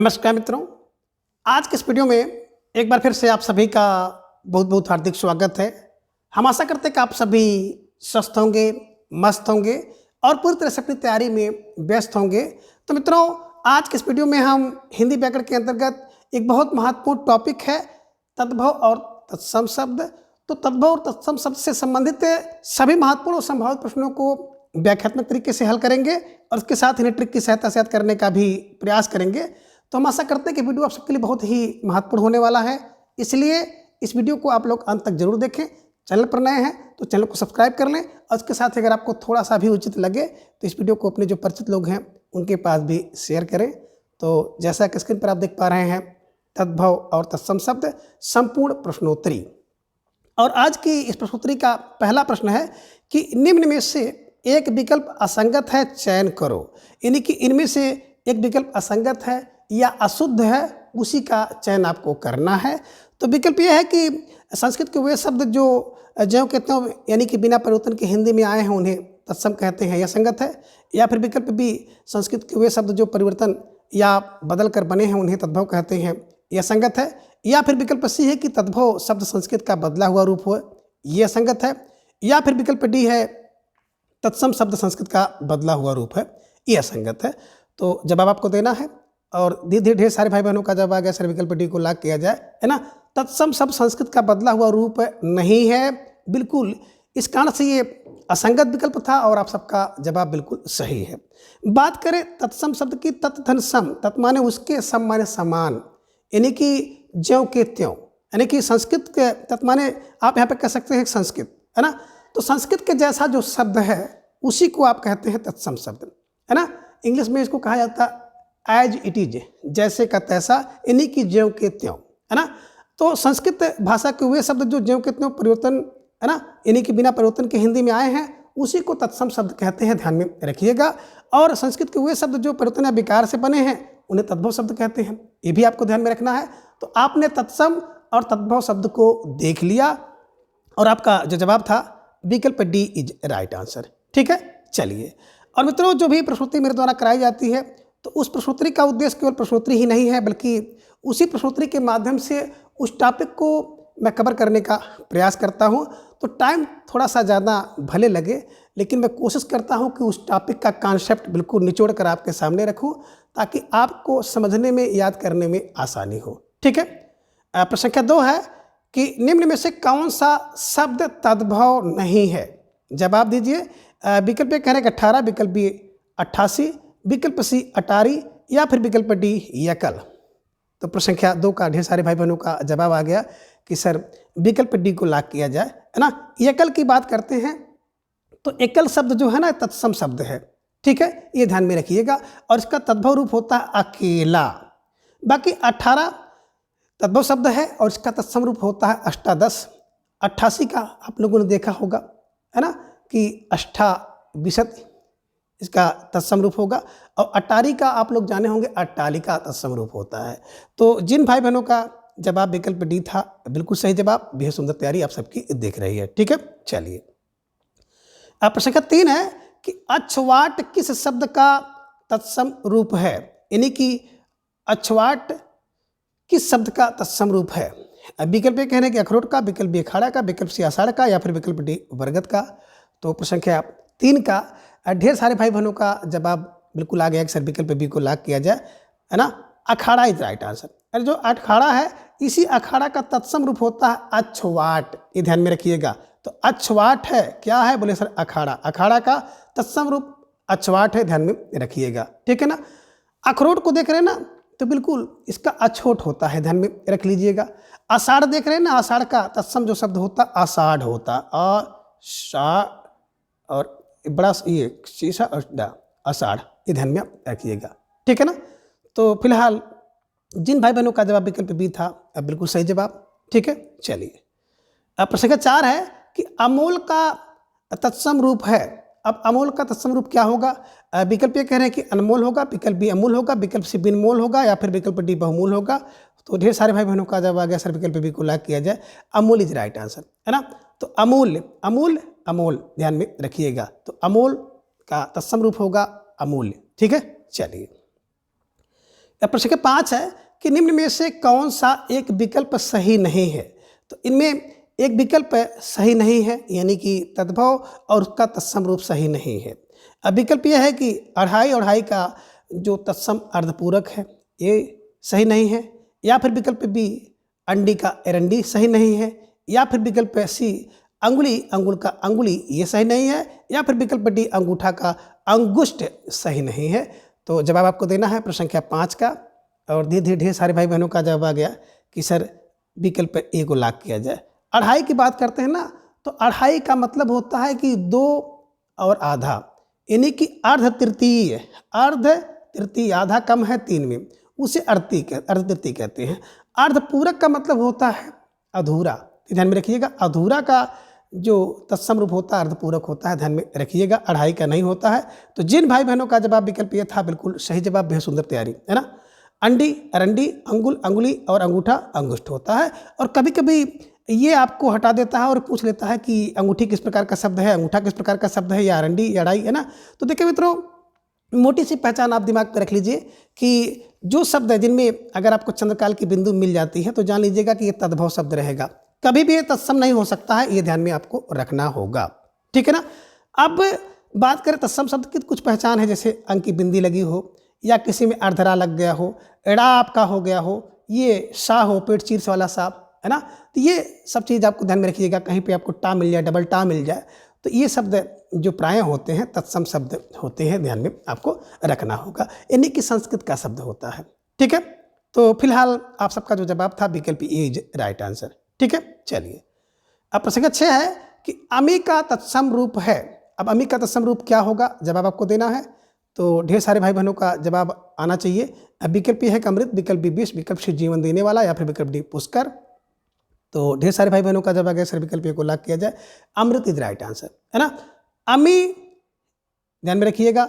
नमस्कार मित्रों, आज के इस वीडियो में एक बार फिर से आप सभी का बहुत बहुत हार्दिक स्वागत है। हम आशा करते हैं कि आप सभी स्वस्थ होंगे, मस्त होंगे और पूरी तरह से अपनी तैयारी में व्यस्त होंगे। तो मित्रों, आज के इस वीडियो में हम हिंदी व्याकरण के अंतर्गत एक बहुत महत्वपूर्ण टॉपिक है तद्भव और तत्सम शब्द। तो तद्भव और तत्सम शब्द से संबंधित सभी महत्वपूर्ण और संभावित प्रश्नों को व्याख्यात्मक तरीके से हल करेंगे और उसके साथ इन्हें ट्रिक की सहायता से याद करने का भी प्रयास करेंगे। तो हम आशा करते हैं कि वीडियो आप सबके लिए बहुत ही महत्वपूर्ण होने वाला है, इसलिए इस वीडियो को आप लोग अंत तक जरूर देखें। चैनल पर नए हैं तो चैनल को सब्सक्राइब कर लें और उसके साथ अगर आपको थोड़ा सा भी उचित लगे तो इस वीडियो को अपने जो परिचित लोग हैं उनके पास भी शेयर करें। तो जैसा कि स्क्रीन पर आप देख पा रहे हैं, तद्भव और तत्सम शब्द संपूर्ण प्रश्नोत्तरी। और आज की इस प्रश्नोत्तरी का पहला प्रश्न है कि निम्न में से एक विकल्प असंगत है, चयन करो। यानी कि इनमें से एक विकल्प असंगत है या अशुद्ध है, उसी का चयन आपको करना है। तो विकल्प यह है कि संस्कृत के वे शब्द जो ज्यों के त्यों यानी कि बिना परिवर्तन के हिंदी में आए हैं उन्हें तत्सम कहते हैं, यह संगत है। या फिर विकल्प बी, संस्कृत के वे शब्द जो परिवर्तन या बदल कर बने हैं उन्हें तद्भव कहते हैं, यह संगत है। या फिर विकल्प सी है कि तद्भव शब्द संस्कृत का बदला हुआ रूप हो, यह संगत है। या फिर विकल्प डी है, तत्सम शब्द संस्कृत का बदला हुआ रूप है, यह संगत है। तो जवाब आपको देना है और धीरे ढेर सारे भाई बहनों का जवाब आ गया सर विकल्प डी को लॉक किया जाए, है ना। तत्सम शब्द संस्कृत का बदला हुआ रूप नहीं है, बिल्कुल। इस कारण से ये असंगत विकल्प था और आप सबका जवाब बिल्कुल सही है। बात करें तत्सम शब्द की, तत् धन सम, तत् माने उसके, सम माने समान, यानी कि ज्यों के त्यों, यानी कि संस्कृत के तत् माने आप यहाँ पे कह सकते हैं संस्कृत, है ना। तो संस्कृत के जैसा जो शब्द है उसी को आप कहते हैं तत्सम शब्द, है ना। इंग्लिश में इसको कहा जाता है एज इट इज, जैसे का तैसा, यानी कि ज्यों के त्यों, है ना। तो संस्कृत भाषा के वे शब्द जो ज्यों के त्यों परिवर्तन, है ना, यानी कि बिना परिवर्तन के हिंदी में आए हैं उसी को तत्सम शब्द कहते हैं, ध्यान में रखिएगा। और संस्कृत के वे शब्द जो परिवर्तन या विकार से बने हैं उन्हें तद्भव शब्द कहते हैं, ये भी आपको ध्यान में रखना है। तो आपने तत्सम और तद्भव शब्द को देख लिया और आपका जो जवाब था विकल्प डी इज राइट आंसर, ठीक है। चलिए, और मित्रों, जो भी प्रश्नोत्तरी मेरे द्वारा कराई जाती है तो उस प्रश्नोत्तरी का उद्देश्य केवल प्रश्नोत्तरी ही नहीं है, बल्कि उसी प्रश्नोत्तरी के माध्यम से उस टॉपिक को मैं कवर करने का प्रयास करता हूं। तो टाइम थोड़ा सा ज़्यादा भले लगे, लेकिन मैं कोशिश करता हूं कि उस टॉपिक का कॉन्सेप्ट बिल्कुल निचोड़ कर आपके सामने रखूं ताकि आपको समझने में, याद करने में आसानी हो, ठीक है। प्रश्न संख्या 2 है कि निम्न में से कौन सा शब्द तद्भव नहीं है, जवाब दीजिए। विकल्प ए कह रहे हैं 18, विकल्प बी 88, विकल्प सी अटारी या फिर विकल्प डी यकल। तो प्रश्न संख्या 2 का ढेर सारे भाई बहनों का जवाब आ गया कि सर विकल्प डी को लॉक किया जाए, है ना। यकल की बात करते हैं तो एकल शब्द जो है ना तत्सम शब्द है, ठीक है, ये ध्यान में रखिएगा। और इसका तद्भव रूप होता है अकेला। बाकी 18 तद्भव शब्द है और इसका तत्सम रूप होता है अष्टादश। 88 का आप लोगों ने देखा होगा, है ना, कि अष्टाविशत इसका तत्सम रूप होगा। और अटारी का आप लोग जाने होंगे अट्टालिका तत्सम रूप होता है। तो जिन भाई बहनों का जवाब विकल्प डी था, बिल्कुल सही जवाब, बेहद सुंदर तैयारी आप सबकी दिख रही है, ठीक है। चलिए, अब प्रश्न संख्या 3 है कि अक्षवाट किस शब्द का तत्सम रूप है, यानी कि अक्षवाट किस शब्द का तत्सम रूप है। विकल्प ए कहने कि अखरोट का, विकल्प बी अखाड़ा का, विकल्प सी आषाढ़ का या फिर विकल्प डी बरगद का। तो प्रश्न संख्या 3 का ढेर सारे भाई बहनों का जवाब बिल्कुल आ गया कि सर विकल्प बी को लॉक किया जाए, है ना। अखाड़ा इज राइट आंसर। अरे जो अखाड़ा है, इसी अखाड़ा का तत्सम रूप होता है अक्षवाट, ये ध्यान में रखिएगा। तो अक्षवाट है, क्या है, बोले सर अखाड़ा। अखाड़ा का तत्सम रूप अक्षवाट है, ध्यान में रखिएगा, ठीक है ना। अखरोट को देख रहे हैं ना, तो बिल्कुल इसका अछोट होता है, ध्यान में रख लीजिएगा। आषाढ़ देख रहे हैं ना, आषाढ़ का तत्सम जो शब्द होता है आषाढ़ होता, और बड़ा ये शीशा आषाढ़, ये ध्यान में रखिएगा, ठीक है ना। तो फिलहाल जिन भाई बहनों का जवाब विकल्प बी था, अब बिल्कुल सही जवाब, ठीक है। चलिए, अब प्रश्न संख्या 4 है कि अमोल का तत्सम रूप है। अब अमोल का तत्सम रूप क्या होगा। विकल्प ये कह रहे हैं कि अनमोल होगा, विकल्प बी अमूल होगा, विकल्प सी बिनमोल होगा या फिर विकल्प डी बहुमूल होगा। तो ढेर सारे भाई बहनों का जवाब आ गया सर विकल्प बी को लॉक किया जाए, अमूल इज राइट आंसर, है ना। तो अमूल्य, अमूल, अमोल, ध्यान में रखिएगा। तो अमोल का तत्सम रूप होगा अमूल्य, ठीक है। चलिए, अब प्रश्न संख्या 5 है कि निम्न में से कौन सा एक विकल्प सही नहीं है। तो इनमें एक विकल्प सही नहीं है, यानी कि तद्भव और उसका तत्सम रूप सही नहीं है। अब विकल्प यह है कि अढ़ाई अढ़ाई का जो तत्सम अर्धपूरक है ये सही नहीं है, या फिर विकल्प बी अंडी का एरंडी सही नहीं है, या फिर विकल्प सी अंगुली अंगुल का अंगुली ये सही नहीं है, या फिर विकल्प डी अंगूठा का अंगुष्ठ सही नहीं है। तो जवाब आपको देना है प्रश्न संख्या 5 का, और धीरे धीरे ढेर सारे भाई बहनों का जवाब आ गया कि सर विकल्प ए को लॉक किया जाए। अढ़ाई की बात करते हैं ना, तो अढ़ाई का मतलब होता है कि 2 और आधा, यानी कि अर्ध तृतीय, अर्ध तृतीय, आधा कम है 3 में, उसे अर्ध तृतीय कहते हैं। अर्धपूरक का मतलब होता है अधूरा, ध्यान में रखिएगा। अधूरा का जो तत्सम रूप होता है अर्धपूरक होता है, ध्यान में रखिएगा, अढ़ाई का नहीं होता है। तो जिन भाई बहनों का जवाब विकल्प ये था बिल्कुल सही जवाब, बेहद सुंदर तैयारी है ना। अंडी अरंडी, अंगुल अंगुली और अंगूठा अंगुष्ठ होता है। और कभी कभी ये आपको हटा देता है और पूछ लेता है कि अंगूठी किस प्रकार का शब्द है, अंगूठा किस प्रकार का शब्द है, या अरंडी या अढ़ाई, है ना। तो देखिए मित्रों, मोटी सी पहचान आप दिमाग में रख लीजिए कि जो शब्द है जिनमें अगर आपको चंद्रकाल की बिंदु मिल जाती है तो जान लीजिएगा कि ये तद्भव शब्द रहेगा, कभी भी ये तत्सम नहीं हो सकता है, ये ध्यान में आपको रखना होगा, ठीक है ना। अब बात करें तत्सम शब्द की, कुछ पहचान है, जैसे अंक की बिंदी लगी हो, या किसी में अर्धरा लग गया हो, एड़ा आपका हो गया हो, ये सा हो, पेट चीर वाला सा, है ना। तो ये सब चीज़ आपको ध्यान में रखिएगा। कहीं पे आपको टा मिल जाए, डबल टा मिल जाए, तो ये शब्द जो प्राय होते हैं तत्सम शब्द होते हैं, ध्यान में आपको रखना होगा। यानी कि संस्कृत का शब्द होता है, ठीक है। तो फिलहाल आप सबका जो जवाब था विकल्प ए इज राइट आंसर, ठीक है। चलिए अब प्रश्न 6 है कि अमी का तत्सम रूप है। अब अमी का तत्सम रूप क्या होगा, जवाब आपको देना है। तो ढेर सारे भाई बहनों का जवाब आना चाहिए। अब विकल्प ए है कि अमृत, विकल्प बी विष, विकल्प सी जीवन देने वाला, या फिर विकल्प डी पुष्कर। तो ढेर सारे भाई बहनों का जवाब अगर सर विकल्प ए को लॉक किया जाए, अमृत इज राइट आंसर, है ना। अमी ध्यान में रखिएगा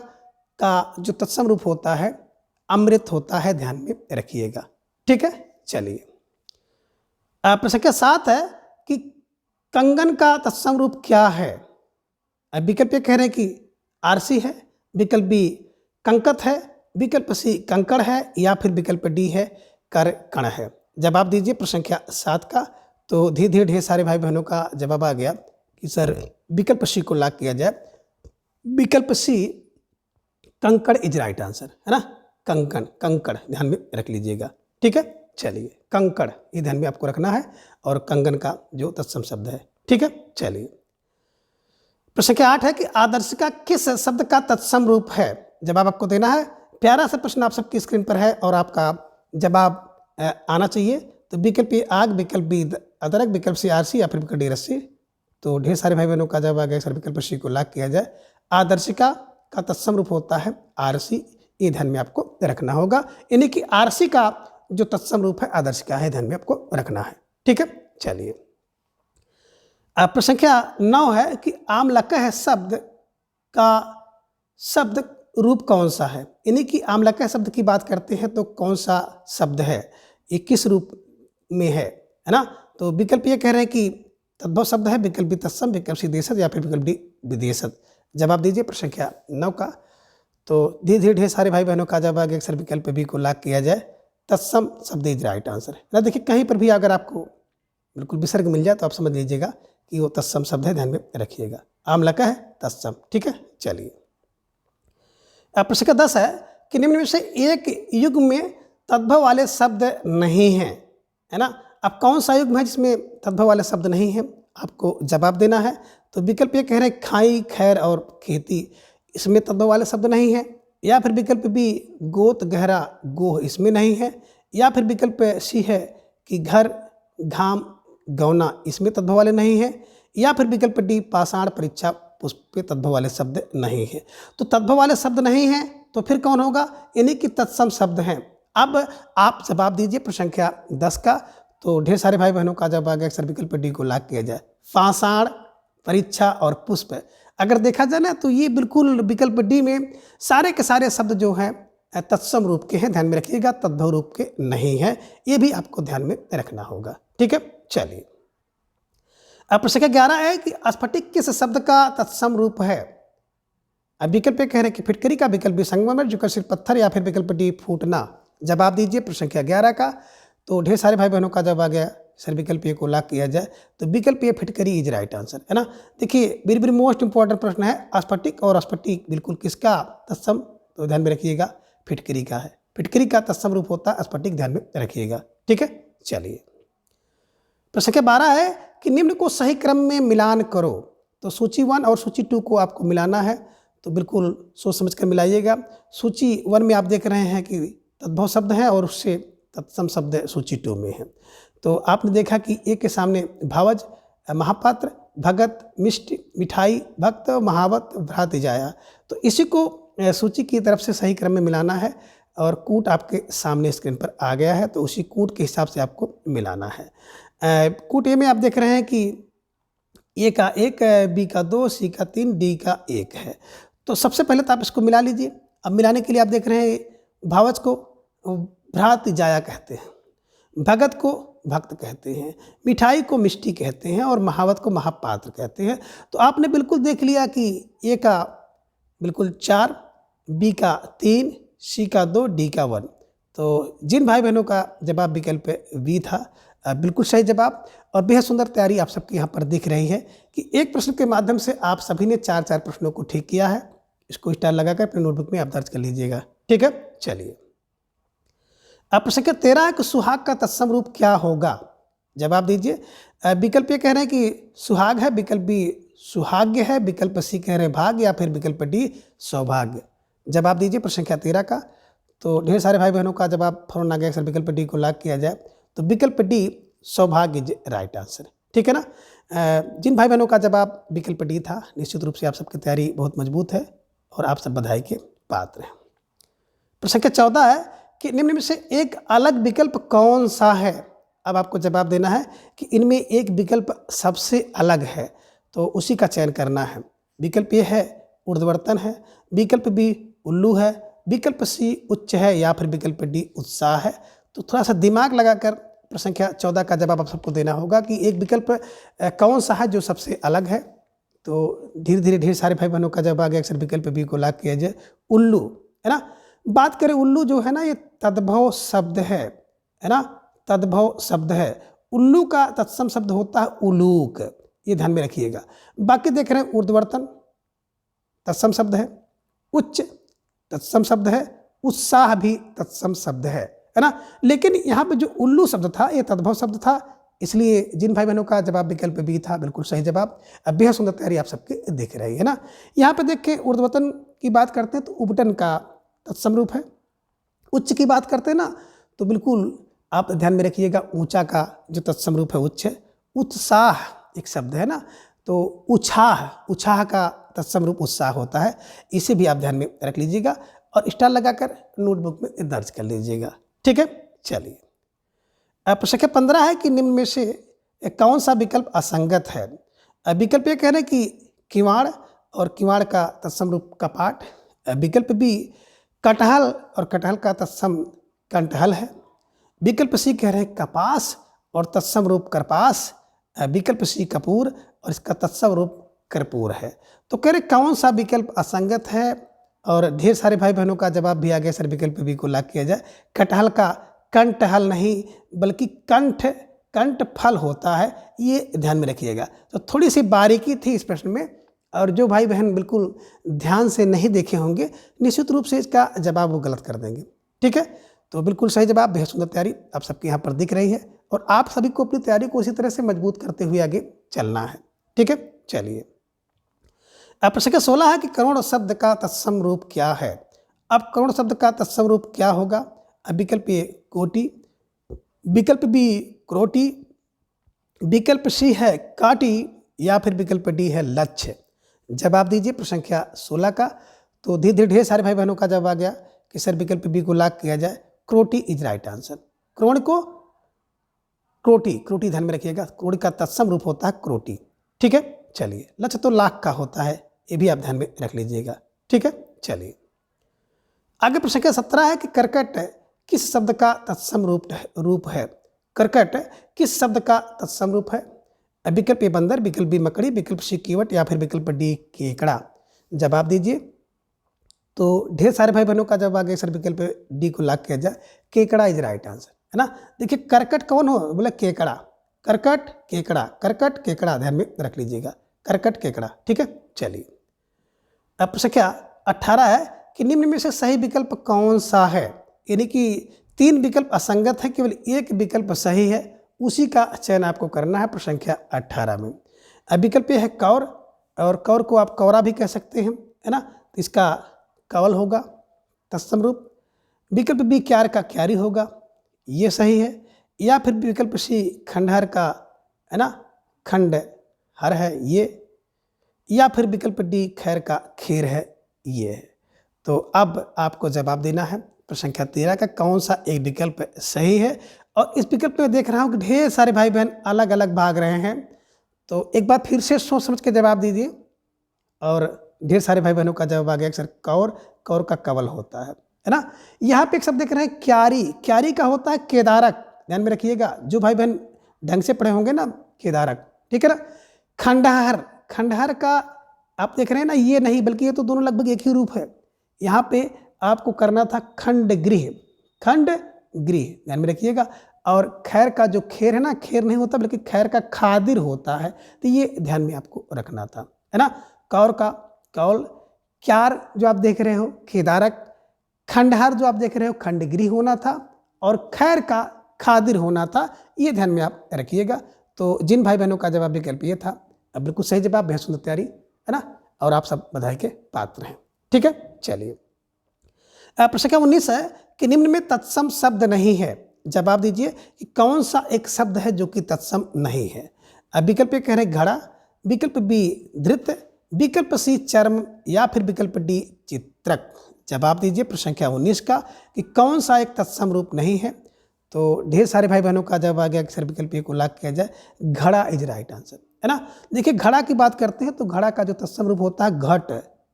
का जो तत्सम रूप होता है अमृत होता है, ध्यान में रखिएगा, ठीक है। चलिए प्रश्न संख्या 7 है कि कंगन का तत्सम रूप क्या है। अब विकल्प ए कह रहे हैं कि आरसी है, विकल्प बी कंकत है, विकल्प सी कंकड़ है, या फिर विकल्प डी है कर कण है। जवाब दीजिए प्रश्न संख्या 7 का। तो धीरे धीरे ढेर सारे भाई बहनों का जवाब आ गया कि सर विकल्प सी को लॉक किया जाए। विकल्प सी कंकड़ इज राइट आंसर, है ना। कंकण, कंकड़ ध्यान में रख लीजिएगा, ठीक है। चलिए कंकड़ ये ध्यान में आपको रखना है, और कंगन का जो तत्सम शब्द है, ठीक है। चलिए प्रश्न संख्या 8 है कि आदर्शिका किस शब्द का तत्सम रूप है। जवाब आपको देना है। प्यारा सा प्रश्न आप सबकी स्क्रीन पर है और आपका जवाब आना चाहिए। तो विकल्प ए आग, विकल्प बी अदरक, विकल्प सी आरसी, या फिर विकल्प डी रस्सी। तो ढेर सारे भाई बहनों का जवाब आ गया सर विकल्प सी को लॉक किया जाए। आदर्शिका का तत्सम रूप होता है आरसी, ये ध्यान में आपको रखना होगा। यानी कि आरसी का जो तत्सम रूप है आदर्शिका है, ध्यान में आपको रखना है, ठीक है। चलिए प्रश्न संख्या 9 है कि आमलकह शब्द का शब्द रूप कौन सा है। यानी कि आमलकह शब्द की बात करते हैं तो कौन सा शब्द है, ये किस रूप में है ना। तो विकल्प ये कह रहे हैं कि तद्भव शब्द है, विकल्प बी तत्सम, विकल्प सी देशज, या फिर विकल्प डी विदेशज। जवाब दीजिए प्रश्न संख्या 9 का। तो धीरे धीरे ढेर सारे भाई बहनों का जवाब आ गया सर विकल्प बी को लॉक किया जाए, तत्सम शब्द इज राइट आंसर, है ना। देखिए कहीं पर भी अगर आपको बिल्कुल विसर्ग मिल जाए तो आप समझ लीजिएगा कि वो तत्सम शब्द है, ध्यान में रखिएगा। आमलकह है तत्सम, ठीक है। चलिए प्रश्न संख्या 10 है कि निम्न में से एक युग में तद्भव वाले शब्द नहीं हैं, है ना। अब कौन सा युग है जिसमें तद्भव वाले शब्द नहीं हैं, आपको जवाब देना है। तो विकल्प ये कह रहे हैं खाई, खैर और खेती, इसमें तद्भव वाले शब्द नहीं है, या फिर विकल्प बी गोत, गहरा, गोह, इसमें नहीं है, या फिर विकल्प सी है कि घर, घाम, गौना, इसमें तद्भव वाले नहीं है, या फिर विकल्प डी पाषाण, परीक्षा, पुष्प तद्भव वाले शब्द नहीं है। तो तद्भव वाले शब्द नहीं हैं तो फिर कौन होगा, यानी कि तत्सम शब्द हैं। अब आप जवाब दीजिए प्रश्न संख्या 10 का। तो ढेर सारे भाई बहनों का जवाब आ गया सर विकल्प डी को लॉक किया जाए। पाषाण, परीक्षा और पुष्प, अगर देखा जाए ना तो ये बिल्कुल विकल्प डी में सारे के सारे शब्द जो हैं तत्सम रूप के हैं, ध्यान में रखिएगा, तद्भव रूप के नहीं हैं। ये भी आपको ध्यान में रखना होगा, ठीक है। चलिए अब प्रश्न संख्या 11 है कि स्फटिक किस शब्द का तत्सम रूप है। अब विकल्प कह रहे हैं कि फिटकरी का, विकल्प बी संगमरमर, विकल्प सी पत्थर, या फिर विकल्प डी फूटना। जवाब दीजिए प्रश्न संख्या 11 का। तो ढेर सारे भाई बहनों का जवाब आ गया सर विकल्प ए को लॉक किया जाए तो विकल्प ए फिटकरी इज राइट आंसर, है ना। देखिए वेरी वेरी मोस्ट इंपॉर्टेंट प्रश्न है, स्फटिक और स्फटिक बिल्कुल किसका तत्सम, तो ध्यान में रखिएगा फिटकरी का है। फिटकरी का तत्सम रूप होता है स्फटिक, ध्यान में रखिएगा, ठीक है। चलिए प्रश्न संख्या 12 है कि निम्न को सही क्रम में मिलान करो। तो सूची 1 और सूची 2 को आपको मिलाना है, तो बिल्कुल सोच समझ कर मिलाइएगा। सूची 1 में आप देख रहे हैं कि तद्भव शब्द है और उससे तत्सम शब्द सूची 2 में है। तो आपने देखा कि ए के सामने भावज, महापात्र, भगत, मिष्ट, मिठाई, भक्त, महावत, भ्रात जाया, तो इसी को सूची की तरफ से सही क्रम में मिलाना है और कूट आपके सामने स्क्रीन पर आ गया है, तो उसी कूट के हिसाब से आपको मिलाना है। कूट ए में आप देख रहे हैं कि ए का 1, बी का 2, सी का 3, डी का 1 है। तो सबसे पहले तो आप इसको मिला लीजिए। अब मिलाने के लिए आप देख रहे हैं भावज को भ्रात जाया कहते हैं, भगत को भक्त कहते हैं, मिठाई को मिष्टी कहते हैं और महावत को महापात्र कहते हैं। तो आपने बिल्कुल देख लिया कि ए का बिल्कुल 4, बी का 3, सी का 2, डी का 1। तो जिन भाई बहनों का जवाब विकल्प बी था बिल्कुल सही जवाब। और बेहद सुंदर तैयारी आप सबकी यहाँ पर दिख रही है कि एक प्रश्न के माध्यम से आप सभी ने 4 प्रश्नों को ठीक किया है। इसको स्टार लगाकर अपने नोटबुक में आप दर्ज कर लीजिएगा, ठीक है। चलिए अब प्रश्न संख्या 13 है कि सुहाग का तत्सम रूप क्या होगा, जवाब दीजिए। विकल्प ये कह रहे हैं कि सुहाग है, विकल्प बी सुहाग्य है, विकल्प सी कह रहे हैं भाग्य, या फिर विकल्प डी सौभाग्य। जवाब दीजिए प्रश्न संख्या 13 का। तो ढेर सारे भाई बहनों का जवाब फौरन आ गया सर विकल्प डी को लॉक किया जाए, तो विकल्प डी सौभाग्य इज राइट आंसर, ठीक है ना। जिन भाई बहनों का जवाब विकल्प डी था निश्चित रूप से आप सबकी तैयारी बहुत मजबूत है और आप सब बधाई के पात्र हैं। प्रश्न संख्या 14 है कि निम्न में से एक अलग विकल्प कौन सा है। अब आपको जवाब देना है कि इनमें एक विकल्प सबसे अलग है, तो उसी का चयन करना है। विकल्प ए है ऊर्ध्ववर्तन है, विकल्प बी उल्लू है, विकल्प सी उच्च है, या फिर विकल्प डी उत्साह है। तो थोड़ा सा दिमाग लगाकर प्रश्न संख्या 14 का जवाब आप सबको देना होगा कि एक विकल्प कौन सा है जो सबसे अलग है। तो धीरे धीरे ढेर सारे भाई बहनों का जवाब आ गया अक्सर विकल्प बी को लॉक किया जाए, उल्लू, है ना। बात करें उल्लू जो है ना ये तद्भव शब्द है ना, तद्भव शब्द है। उल्लू का तत्सम शब्द होता है उलूक, ये ध्यान में रखिएगा। बाकी देख रहे हैं ऊर्ध्ववर्तन तत्सम शब्द है, उच्च तत्सम शब्द है, उत्साह भी तत्सम शब्द है ना। लेकिन यहाँ पे जो उल्लू शब्द था ये तद्भव शब्द था, इसलिए जिन भाई बहनों का जवाब विकल्प बी था बिल्कुल सही जवाब। अब बेहद सुंदर तैयारी आप सबके दिख रही है ना। यहाँ पे देख के ऊर्ध्ववर्तन की बात करते हैं तो उपटन का तत्सम रूप है। उच्च की बात करते हैं ना तो बिल्कुल आप ध्यान में रखिएगा ऊंचा का जो तत्सम रूप है उच्च है। उत्साह एक शब्द है ना, तो उछाह का तत्सम रूप उत्साह होता है, इसे भी आप ध्यान में रख लीजिएगा और स्टार लगाकर नोटबुक में दर्ज कर लीजिएगा, ठीक है। चलिए प्रश्न संख्या 15 है कि निम्न में से कौन सा विकल्प असंगत है। विकल्प ये कह रहे हैं कि किवाड़ और किवाड़ का तत्सम रूप कपाट। विकल्प बी कटहल और कटहल का तत्सम कंटहल है। विकल्प सी कह रहे हैं कपास और तत्सम रूप करपास। विकल्प सी कपूर और इसका तत्सम रूप कर्पूर है। तो कह रहे कौन सा विकल्प असंगत है, और ढेर सारे भाई बहनों का जवाब भी आ गया सर विकल्प बी को लॉक किया जाए। कटहल का कंटहल नहीं बल्कि कंठ फल होता है, ये ध्यान में रखिएगा। तो थोड़ी सी बारीकी थी इस प्रश्न में, और जो भाई बहन बिल्कुल ध्यान से नहीं देखे होंगे निश्चित रूप से इसका जवाब वो गलत कर देंगे, ठीक है। तो बिल्कुल सही जवाब, बेहद सुंदर तैयारी आप सबके यहाँ पर दिख रही है और आप सभी को अपनी तैयारी को इसी तरह से मजबूत करते हुए आगे चलना है, ठीक है। चलिए अब प्रश्न 16 है कि करोड़ शब्द का तत्सम रूप क्या है। अब करोड़ शब्द का तत्सम रूप क्या होगा। अब विकल्प ए कोटि, विकल्प बी क्रोटी, विकल्प सी है काटी, या फिर विकल्प डी है लक्ष्य। जवाब दीजिए प्रश्न संख्या 16 का। तो धीरे धीरे ढेर सारे भाई बहनों का जवाब आ गया कि सर विकल्प बी को लॉक किया जाए, क्रोटी इज राइट आंसर। क्रोण को क्रोटी ध्यान में रखिएगा, क्रोड़ी का तत्सम रूप होता है क्रोटी, ठीक है। चलिए लक्ष्य तो लाख का होता है, ये भी आप ध्यान में रख लीजिएगा, ठीक है। चलिए आगे प्रश्न संख्या 17 है कि करकट किस शब्द का तत्सम रूप है। करकट किस शब्द का तत्सम रूप है। विकल्प ए बंदर, विकल्प बी मकड़ी, विकल्प सी कीवट, या फिर विकल्प डी केकड़ा। जवाब दीजिए। तो ढेर सारे भाई बहनों का जवाब आ गया सर विकल्प डी को लॉक किया जाए, केकड़ा इज राइट आंसर, है ना। देखिए करकट कौन हो, बोले केकड़ा, करकट केकड़ा, करकट केकड़ा, ध्यान में रख लीजिएगा, करकट केकड़ा, ठीक है। चलिए अब प्रश्न क्या 18 है कि निम्न में से सही विकल्प कौन सा है, यानी कि 3 विकल्प असंगत है, केवल एक विकल्प सही है, उसी का चयन आपको करना है प्रश्न संख्या 18 में। अब विकल्प ये है कौर, और कौर को आप कौरा भी कह सकते हैं, है ना, तो इसका कवल होगा तत्सम रूप। विकल्प बी क्यार का क्यारी होगा, ये सही है, या फिर विकल्प सी खंडहर का, है ना, खंड हर है ये, या फिर विकल्प डी खैर का खीर है ये है। तो अब आपको जवाब देना है प्रश्न संख्या 13 का कौन सा एक विकल्प सही है। और इस विकल्प में देख रहा हूँ कि ढेर सारे भाई बहन अलग अलग भाग रहे हैं, तो एक बार फिर से सोच समझ के जवाब दीजिए। और ढेर सारे भाई बहनों का जवाब आ गया सर कौर, कौर का कवल होता है ना। यहाँ पे एक शब्द देख रहे हैं क्यारी, क्यारी का होता है केदारक, ध्यान में रखिएगा, जो भाई बहन ढंग से पढ़े होंगे ना, केदारक, ठीक है ना। खंडहर, खंडहर का आप देख रहे हैं ना, ये नहीं बल्कि ये तो दोनों लगभग एक ही रूप है। यहाँ पे आपको करना था खंड गृह, खंड गृह, ध्यान में रखिएगा। और खैर का जो खेर है ना, खेर नहीं होता बल्कि खैर का खादिर होता है, तो ये ध्यान में आपको रखना था, है ना। कौर का कौल, क्यार जो आप देख रहे हो केदारक, खंडहर जो आप देख रहे हो खंडगृह होना था, और खैर का खादिर होना था, ये ध्यान में आप रखिएगा। तो जिन भाई बहनों का जवाब विकल्प ये था, अब बिल्कुल सही जवाब, बेहद सुंदर तैयारी, है ना, और आप सब बधाई के पात्र हैं, ठीक है। चलिए प्रश्न संख्या 19 है कि निम्न में तत्सम शब्द नहीं है, जवाब दीजिए कि कौन सा एक शब्द है जो कि तत्सम नहीं है। अब विकल्प कह रहे घड़ा, विकल्प बी धृत, विकल्प सी चर्म, या फिर विकल्प डी चित्रक। जवाब दीजिए प्रश्न संख्या 19 का कि कौन सा एक तत्सम रूप नहीं है। तो ढेर सारे भाई बहनों का जवाब आ गया कि सर विकल्प ए को लॉक किया जाए, घड़ा इज राइट आंसर, है ना। देखिए घड़ा की बात करते हैं तो घड़ा का जो तत्सम रूप होता है घट,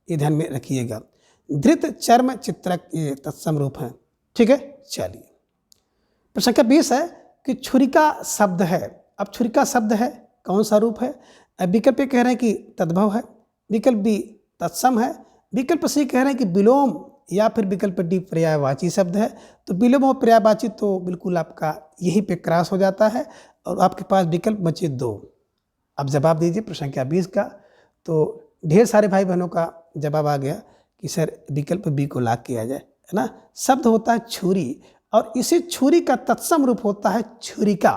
ये ध्यान में रखिएगा। धृत चर्म चित्रक ये तत्सम रूप है, ठीक है। चलिए प्रश्न संख्या 20 है कि छुरिका शब्द है। अब छुरिका शब्द है कौन सा रूप है। अब विकल्प कह रहे हैं कि तद्भव है, विकल्प बी तत्सम है, विकल्प सी कह रहे हैं कि विलोम, या फिर विकल्प डी पर्यायवाची शब्द है। तो विलोम और पर्यायवाची तो बिल्कुल आपका यहीं पे क्रॉस हो जाता है, और आपके पास विकल्प बचे 2। अब जवाब दीजिए प्रश्न संख्या 20 का। तो ढेर सारे भाई बहनों का जवाब आ गया कि सर विकल्प बी को लॉक किया जाए, है ना। शब्द होता है छुरी, और इसी छुरी का तत्सम रूप होता है छुरिका।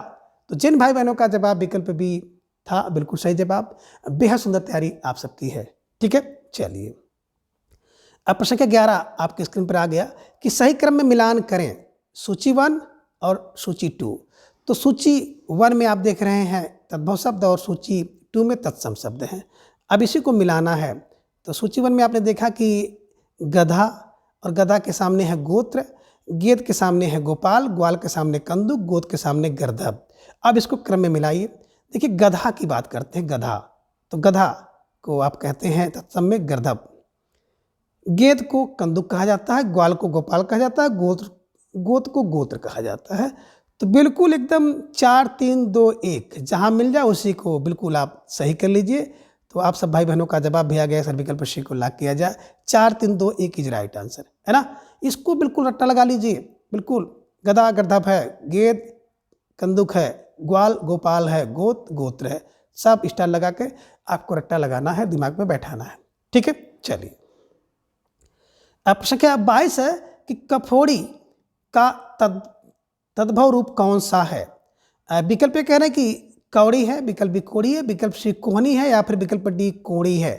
तो जिन भाई बहनों का जवाब विकल्प बी था, बिल्कुल सही जवाब, बेहद सुंदर तैयारी आप सबकी है, ठीक है। चलिए अब प्रश्न संख्या 11 आपके स्क्रीन पर आ गया कि सही क्रम में मिलान करें सूची 1 और सूची 2। तो सूची 1 में आप देख रहे हैं तद्भव शब्द, और सूची 2 में तत्सम शब्द हैं। अब इसी को मिलाना है। तो सूची 1 में आपने देखा कि गधा, और गधा के सामने है गोत्र, गेद के सामने है गोपाल, ग्वाल के सामने कंदुक, गोद के सामने गर्दभ। अब इसको क्रम में मिलाइए। देखिए गधा की बात करते हैं, गधा, तो गधा को आप कहते हैं तत्सम में गर्दभ, गेद को कंदुक कहा जाता है, ग्वाल को गोपाल कहा जाता है, गोद को गोत्र कहा जाता है। तो बिल्कुल एकदम 4 3 2 1 जहाँ मिल जाए उसी को बिल्कुल आप सही कर लीजिए। तो आप सब भाई बहनों का जवाब भी आ गया, सर विकल्प सी को लॉक किया जाए, 4 3 2 1 इज राइट आंसर, है ना। इसको बिल्कुल रट्टा लगा लीजिए, बिल्कुल गधा गर्दभ है, गेद कंदुक है, ग्वाल गोपाल है, गोद गोत्र है, सब स्टार लगा के आपको रट्टा लगाना है, दिमाग में बैठाना है, ठीक है। चलिए अब प्रश्न संख्या 22 है कि कफोड़ी का तद्भव रूप कौन सा है। विकल्प कह रहे हैं कि कौड़ी है, विकल्प बी कोड़ी है, विकल्प सी कोहनी है, या फिर विकल्प डी कोड़ी है।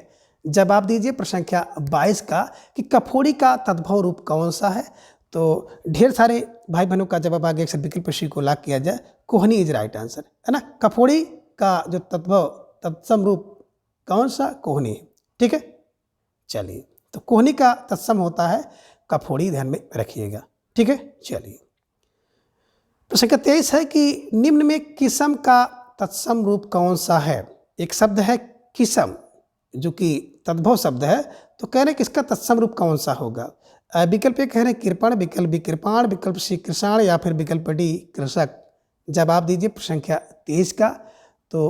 जवाब दीजिए प्रश्न संख्या 22 का कि कफोड़ी का तद्भव रूप कौन सा है। तो ढेर सारे भाई बहनों का जवाब आ गया, विकल्प सी को लॉक किया जाए, कोहनी इज राइट आंसर, है ना। कफोड़ी का जो तद्भव तत्सम रूप कौन सा, कोहनी, ठीक है। चलिए तो कोहनी का तत्सम होता है कफोड़ी, ध्यान में रखिएगा, ठीक है। चलिए प्रश्न संख्या 23 है कि निम्न में किसम का तत्सम रूप कौन सा है। एक शब्द है किसम जो कि तद्भव शब्द है, तो कह रहे हैं कि इसका तत्सम रूप कौन सा होगा। विकल्प कह रहे हैं कृपण, विकल्प बी कृपाण, विकल्प सी कृषाण, या फिर विकल्प डी कृषक। जवाब दीजिए प्रश्न संख्या 23 का। तो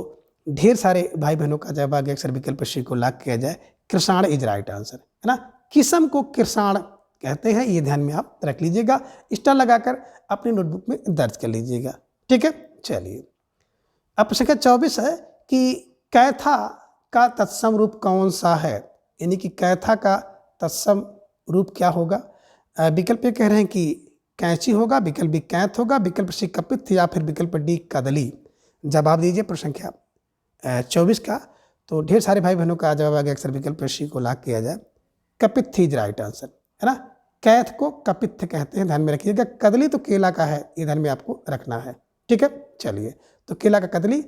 ढेर सारे भाई बहनों का जवाब आ गया, अक्सर विकल्प सी को लॉक किया जाए, कृषाण इज राइट आंसर, है ना। किस्म को किरसाण कहते हैं, ये ध्यान में आप रख लीजिएगा, स्टार लगाकर अपनी नोटबुक में दर्ज कर लीजिएगा। ठीक है, चलिए। अब प्रश्न 24 है कि कैथा का तत्सम रूप कौन सा है, यानी कि कैथा का तत्सम रूप क्या होगा। विकल्प ए कह रहे हैं कि कैंची होगा, विकल्प बी कैथ होगा, विकल्प सी कपित्थ या फिर विकल्प डी कदली। जवाब दीजिए प्रश्न संख्या 24 का। तो ढेर सारे भाई बहनों का जवाब आ गया, अक्सर विकल्प सी को लॉक किया जाए। कपित्थ इज राइट आंसर, है ना। कैथ को कपित्थ कहते हैं, ध्यान में रखिएगा। कदली तो केला का है, ये ध्यान में आपको रखना है। ठीक है, चलिए। तो केला का कदली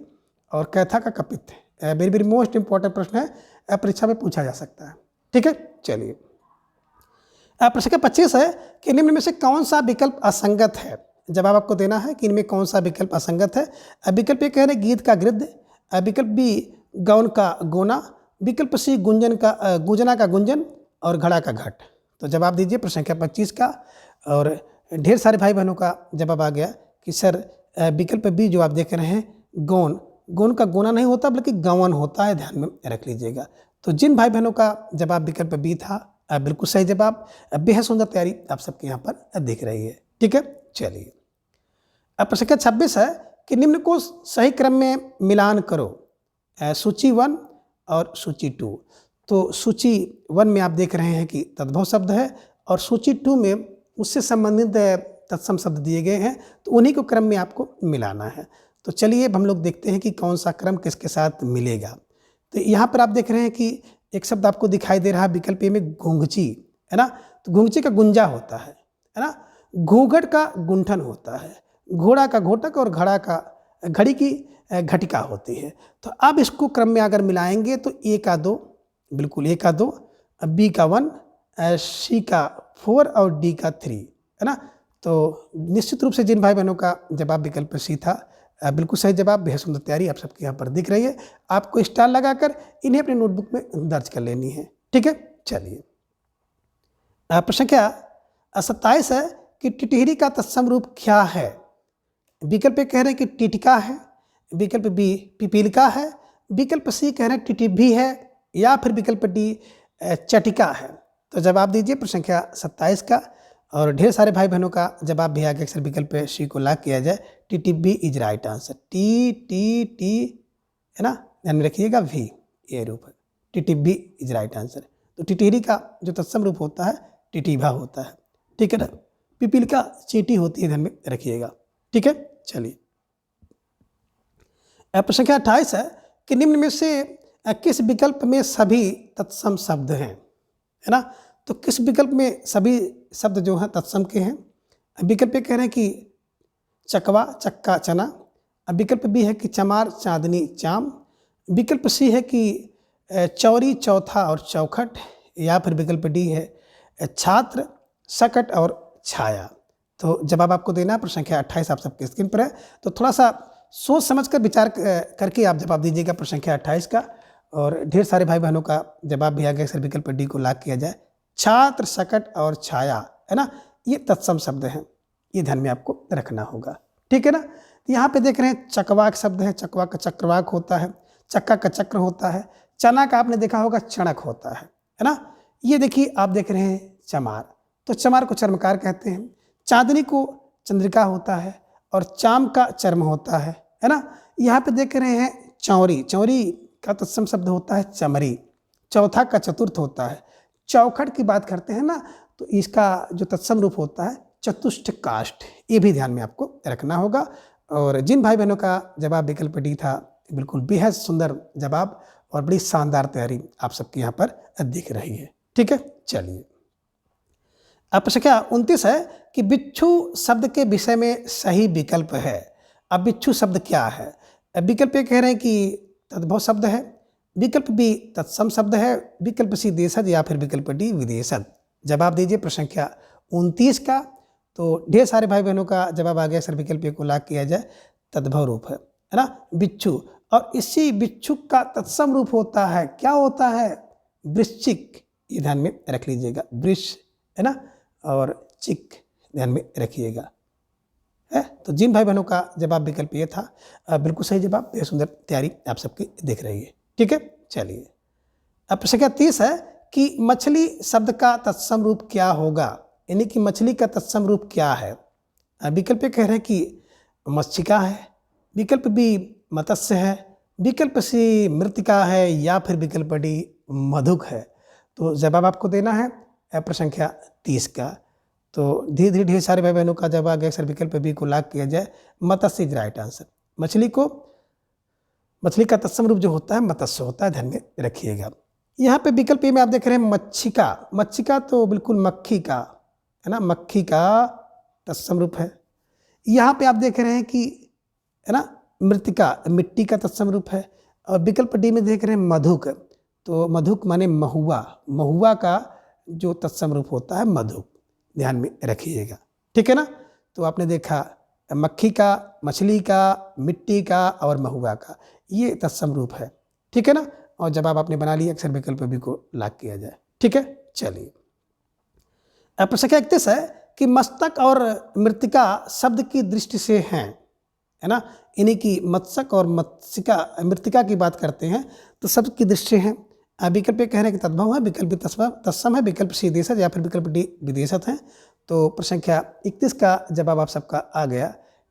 और कैथा का कपित्थ वेरी वेरी मोस्ट इंपॉर्टेंट प्रश्न है, परीक्षा में पूछा जा सकता है। ठीक है, चलिए। प्रश्न का 25 है कि निम्न में से कौन सा विकल्प असंगत है। जवाब आपको देना है कि इनमें कौन सा विकल्प असंगत है। विकल्प ए कह रहे हैं गीत का गृद्ध, विकल्प बी गौन का गोना, विकल्प सी गुंजना का गुंजन और घड़ा का घट। तो जवाब दीजिए प्रश्न संख्या 25 का। और ढेर सारे भाई बहनों का जवाब आ गया कि सर विकल्प बी जो आप देख रहे हैं गोन का गोना नहीं होता बल्कि गवन होता है, ध्यान में रख लीजिएगा। तो जिन भाई बहनों का जवाब विकल्प बी था, बिल्कुल सही जवाब। बेहद सुंदर तैयारी आप सबके यहाँ पर दिख रही है। ठीक है, चलिए। अब प्रश्न 26 है कि निम्न को सही क्रम में मिलान करो, सूची 1 और सूची 2। तो सूची 1 में आप देख रहे हैं कि तद्भव शब्द है और सूची 2 में उससे संबंधित तत्सम शब्द दिए गए हैं, तो उन्हीं को क्रम में आपको मिलाना है। तो चलिए हम लोग देखते हैं कि कौन सा क्रम किसके साथ मिलेगा। तो यहाँ पर आप देख रहे हैं कि एक शब्द आपको दिखाई दे रहा है विकल्प ए में घुंघची, है ना। तो घुंघची का गुंजा होता है ना। घूंघट का गुंठन होता है, घोड़ा का घोटक और घड़ी की घटिका होती है। तो अब इसको क्रम में अगर मिलाएंगे तो ए का 2, बिल्कुल ए का 2, बी का 1, सी का 4 और डी का 3, है ना। तो निश्चित रूप से जिन भाई बहनों का जवाब विकल्प सी था, बिल्कुल सही जवाब। बेहद सुंदर तैयारी आप सबके यहाँ पर दिख रही है। आपको स्टार लगाकर इन्हें अपनी नोटबुक में दर्ज कर लेनी है। ठीक है, चलिए। प्रश्न क्या 27 है कि टिटहरी का तत्सम रूप क्या है। विकल्प ए कह रहे हैं कि टिटिका है, विकल्प बी पिपीलिका है, विकल्प सी कह रहे हैं टिटिभी है या फिर विकल्प डी चटिका है। तो जवाब दीजिए प्रश्न संख्या 27 का। और ढेर सारे भाई बहनों का जवाब भी आगे अक्सर विकल्प सी को लॉक किया जाए। टिटिभी इज राइट आंसर। टी है ना, ध्यान में रखिएगा, वी ये रूप है। टिटिभी इज राइट आंसर। तो टिटहरी का जो तत्सम रूप होता है टिटिभा होता है। ठीक है ना। पिपीलिका चींटी होती है, ध्यान में रखिएगा। ठीक है, चलिए। प्रश्न संख्या 28 है कि निम्न में से किस विकल्प में सभी तत्सम शब्द हैं, है ना। तो किस विकल्प में सभी शब्द जो हैं तत्सम के हैं। विकल्प ए कह रहे हैं कि चकवा चक्का चना, विकल्प बी है कि चमार चांदनी चाम, विकल्प सी है कि चौरी चौथा और चौखट, या फिर विकल्प डी है छात्र सकट और छाया। तो जवाब आपको देना है। प्रश्न संख्या 28 आप सबके स्क्रीन पर है। तो थोड़ा सा सोच समझकर विचार करके आप जवाब दीजिएगा प्रश्न संख्या 28 का। और ढेर सारे भाई बहनों का जवाब भी आ गया, सर विकल्प डी को लॉक किया जाए। छात्र सकट और छाया, है ना, ये तत्सम शब्द हैं, ये ध्यान में आपको रखना होगा। ठीक है ना। तो यहाँ पे देख रहे हैं चकवाक शब्द है, चकवा का चक्रवाक होता है, चक्का का चक्र होता है, चना का आपने देखा होगा चणक होता है ना। ये देखिए आप देख रहे हैं चमार, तो चमार को चर्मकार कहते हैं, चांदनी को चंद्रिका होता है और चाम का चर्म होता है ना। यहाँ पे देख रहे हैं चौरी, चौरी का तत्सम शब्द होता है चमरी, चौथा का चतुर्थ होता है। चौखट की बात करते हैं ना, तो इसका जो तत्सम रूप होता है चतुष्ट काष्ठ, ये भी ध्यान में आपको रखना होगा। और जिन भाई बहनों का जवाब विकल्प डी था, बिल्कुल बेहद सुंदर जवाब और बड़ी शानदार तैयारी आप सबके यहाँ पर दिख रही है। ठीक है, चलिए। अब प्रश्न क्या 29 है कि बिच्छू शब्द के विषय में सही विकल्प है। अब बिच्छू शब्द क्या है। विकल्प ए कह रहे हैं कि तद्भव शब्द है, विकल्प बी तत्सम शब्द है, विकल्प सी देशज या फिर विकल्प डी विदेशज। जवाब दीजिए प्रश्न संख्या 29 का। तो ढेर सारे भाई बहनों का जवाब आ गया, सर विकल्प ए को लॉक किया जाए। तद्भव रूप है ना बिच्छू, और इसी बिच्छू का तत्सम रूप होता है, क्या होता है, वृश्चिक, ये ध्यान में रख लीजिएगा। वृष है ना, और चिक ध्यान में रखिएगा है। तो जिन भाई बहनों का जवाब विकल्प ये था, बिल्कुल सही जवाब। बेहद सुंदर तैयारी आप सबकी दिख रही है। ठीक है, चलिए। अब प्रश्न 30 है कि मछली शब्द का तत्सम रूप क्या होगा, यानी कि मछली का तत्सम रूप क्या है। विकल्प ए कह रहे हैं कि मत्स्यिका है, विकल्प बी मत्स्य है, विकल्प सी मृतिका है, या फिर विकल्प डी मधुक है। तो जवाब आपको देना है प्रश्न संख्या 30 का। तो धीरे धीरे ढेर सारे भाई बहनों का जवाब आ गया। अक्सर विकल्प बी को लॉक किया जाए, मत्स्य इज राइट आंसर। मछली का तत्सम रूप जो होता है मत्स्य होता है, ध्यान में रखिएगा। यहाँ पे विकल्प ए में आप देख रहे हैं मच्छिका। मच्छिका तो बिल्कुल मक्खी का है ना, मक्खी का तत्सम रूप है। यहाँ पे आप देख रहे हैं कि है ना मृतिका मिट्टी का तत्सम रूप है। और विकल्प डी में देख रहे हैं मधुक, तो मधुक माने महुआ, महुआ का जो तत्सम रूप होता है मधुक, ध्यान में रखिएगा। ठीक है ना। तो आपने देखा मक्खी का, मछली का, मिट्टी का और महुआ का, ये तत्सम रूप है। ठीक है ना। और जवाब आपने बना लिया, अक्सर विकल्प बी को लॉक किया जाए। ठीक है, चलिए। अब प्रश्न 31 है कि मस्तक और मृतिका शब्द की दृष्टि से हैं, है ना, यानी कि मत्स्यक और मत्स्यिका मृतिका की बात करते हैं तो शब्द की दृष्टि से हैं। विकल्प ए कह रहे हैं कि तद्भव है, विकल्प बी तत्सम है, विकल्प सी देशज या फिर विकल्प डी विदेशत है। तो प्रश्न संख्या 31 का जवाब आप सबका आ गया